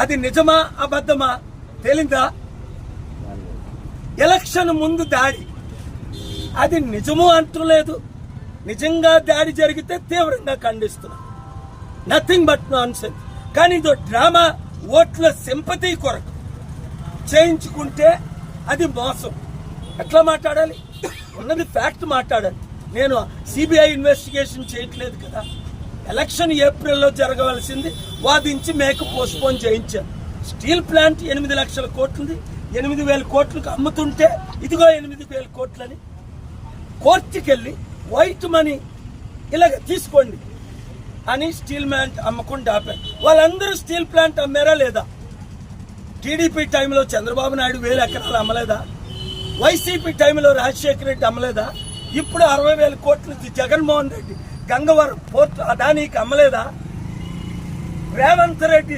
అది నిజమా అబద్ధమా తేలిందా? ఎలక్షన్ ముందు దాడి, అది నిజము అంటలేదు. నిజంగా దాడి జరిగితే తీవ్రంగా ఖండిస్తున్నా. Nothing but nonsense. కానీ ఇదో డ్రామా, ఓట్ల సింపతి కొరకు చేయించుకుంటే అది మోసం. ఎట్లా మాట్లాడాలి? ఉన్నది ఫ్యాక్ట్ మాట్లాడాలి. నేను సిబిఐ ఇన్వెస్టిగేషన్ చేయట్లేదు కదా. ఎలక్షన్ ఏప్రిల్లో జరగవలసింది వాదించి మేకు పోస్ట్పోన్ చేయించాను. స్టీల్ ప్లాంట్ 8 లక్షల కోట్లది 8,000 కోట్లకు అమ్ముతుంటే ఇదిగో 8,000 కోట్లని కోర్టుకెళ్ళి వైట్ మనీ ఇలాగ తీసుకోండి అని స్టీల్ ప్లాంట్ అమ్మకుండా ఆపారు. వాళ్ళందరూ స్టీల్ ప్లాంట్ అమ్మారా లేదా? టీడీపీ టైంలో చంద్రబాబు నాయుడు 1000 ఎకరాలు అమ్మలేదా? వైసీపీ టైంలో రాజశేఖర రెడ్డి అమ్మలేదా? ఇప్పుడు 60,000 కోట్లు జగన్మోహన్ రెడ్డి గంగవరం పోర్టు అదానీకి అమ్మలేదా? రేవంత్ రెడ్డి